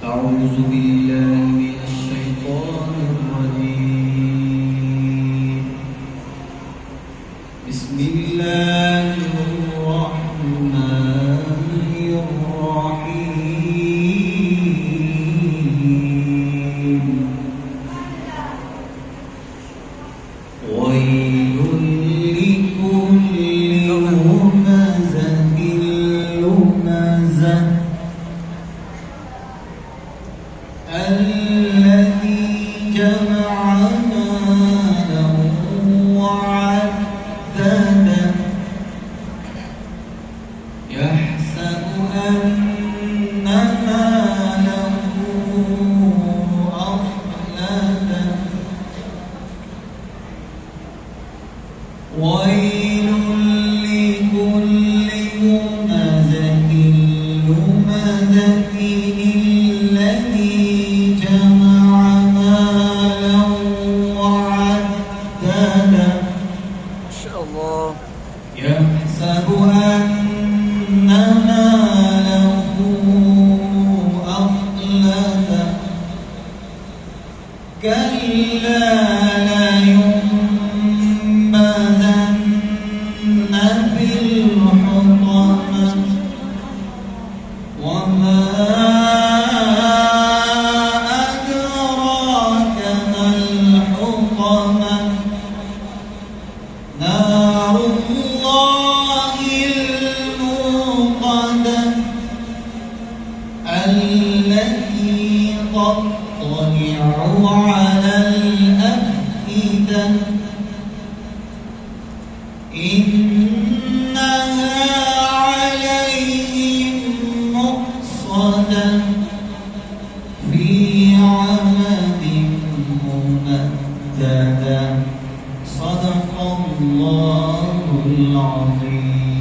أعوذ بالله من الشيطان الرجيم. بسم الله الرحمن الرحيم. ويل لكل همزة لمزة الذي جمع مالا وعدده يحسب أن ماله أخلده. ويل لكل همزة لمزة الذي جمع مالا وعدده ما شاء الله. يحسب أن ماله أخلده. كلا لينبذن في الحطمة. وما أدراك ما الحطمة. نار الله الموقدة التي تطلع على الأفئدة. إنها عليهم مؤصدة في عمد ممددة. صدق الله العظيم.